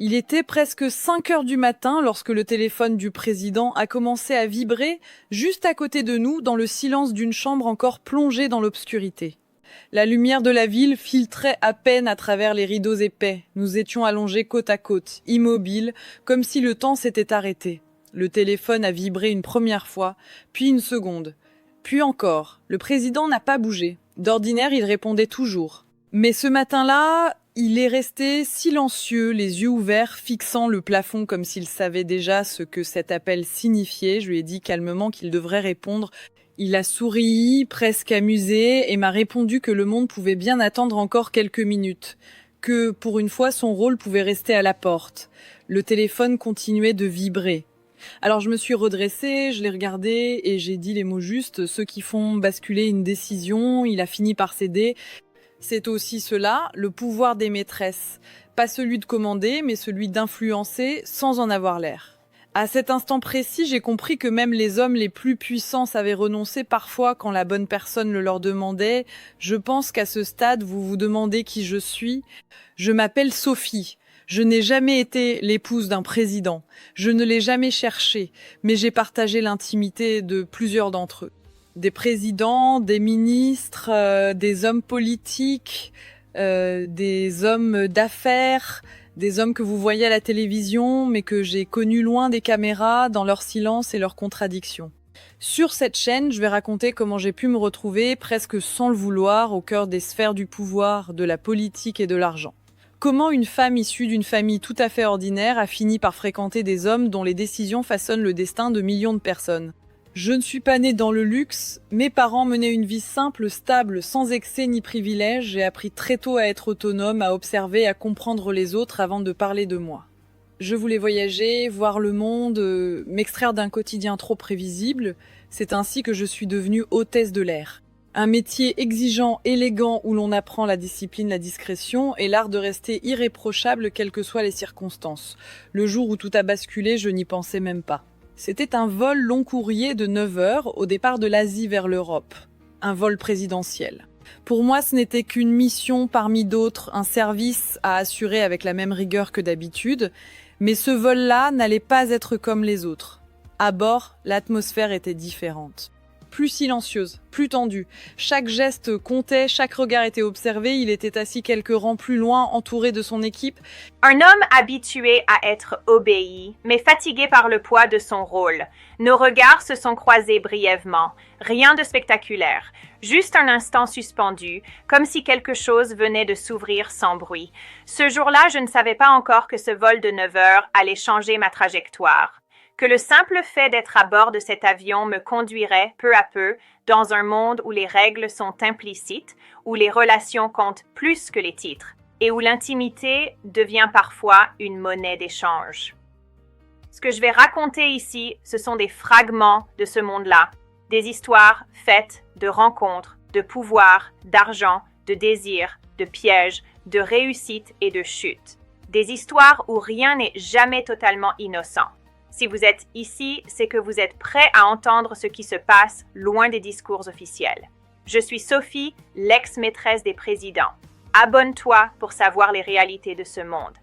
Il était presque 5 heures du matin lorsque le téléphone du président a commencé à vibrer juste à côté de nous dans le silence d'une chambre encore plongée dans l'obscurité. La lumière de la ville filtrait à peine à travers les rideaux épais. Nous étions allongés côte à côte, immobiles, comme si le temps s'était arrêté. Le téléphone a vibré une première fois, puis une seconde, puis encore. Le président n'a pas bougé. D'ordinaire, il répondait toujours. Mais ce matin-là, il est resté silencieux, les yeux ouverts, fixant le plafond comme s'il savait déjà ce que cet appel signifiait. Je lui ai dit calmement qu'il devrait répondre. Il a souri, presque amusé, et m'a répondu que le monde pouvait bien attendre encore quelques minutes, que, pour une fois, son rôle pouvait rester à la porte. Le téléphone continuait de vibrer. Alors je me suis redressée, je l'ai regardé, et j'ai dit les mots justes, ceux qui font basculer une décision. Il a fini par céder. C'est aussi cela, le pouvoir des maîtresses. Pas celui de commander, mais celui d'influencer sans en avoir l'air. À cet instant précis, j'ai compris que même les hommes les plus puissants savaient renoncer parfois quand la bonne personne le leur demandait. Je pense qu'à ce stade, vous vous demandez qui je suis. Je m'appelle Sophie. Je n'ai jamais été l'épouse d'un président. Je ne l'ai jamais cherché, mais j'ai partagé l'intimité de plusieurs d'entre eux. Des présidents, des ministres, des hommes politiques, des hommes d'affaires, des hommes que vous voyez à la télévision, mais que j'ai connus loin des caméras, dans leur silence et leurs contradictions. Sur cette chaîne, je vais raconter comment j'ai pu me retrouver, presque sans le vouloir, au cœur des sphères du pouvoir, de la politique et de l'argent. Comment une femme issue d'une famille tout à fait ordinaire a fini par fréquenter des hommes dont les décisions façonnent le destin de millions de personnes. Je ne suis pas née dans le luxe, mes parents menaient une vie simple, stable, sans excès ni privilèges. J'ai appris très tôt à être autonome, à observer, à comprendre les autres avant de parler de moi. Je voulais voyager, voir le monde, m'extraire d'un quotidien trop prévisible. C'est ainsi que je suis devenue hôtesse de l'air. Un métier exigeant, élégant, où l'on apprend la discipline, la discrétion et l'art de rester irréprochable quelles que soient les circonstances. Le jour où tout a basculé, je n'y pensais même pas. C'était un vol long courrier de 9 heures au départ de l'Asie vers l'Europe. Un vol présidentiel. Pour moi, ce n'était qu'une mission parmi d'autres, un service à assurer avec la même rigueur que d'habitude. Mais ce vol-là n'allait pas être comme les autres. À bord, l'atmosphère était différente. Plus silencieuse, plus tendue. Chaque geste comptait, chaque regard était observé. Il était assis quelques rangs plus loin, entouré de son équipe. Un homme habitué à être obéi, mais fatigué par le poids de son rôle. Nos regards se sont croisés brièvement. Rien de spectaculaire. Juste un instant suspendu, comme si quelque chose venait de s'ouvrir sans bruit. Ce jour-là, je ne savais pas encore que ce vol de 9 heures allait changer ma trajectoire. Que le simple fait d'être à bord de cet avion me conduirait, peu à peu, dans un monde où les règles sont implicites, où les relations comptent plus que les titres, et où l'intimité devient parfois une monnaie d'échange. Ce que je vais raconter ici, ce sont des fragments de ce monde-là, des histoires faites de rencontres, de pouvoir, d'argent, de désir, de pièges, de réussite et de chute. Des histoires où rien n'est jamais totalement innocent. Si vous êtes ici, c'est que vous êtes prêt à entendre ce qui se passe loin des discours officiels. Je suis Sophie, l'ex-maîtresse des présidents. Abonne-toi pour savoir les réalités de ce monde.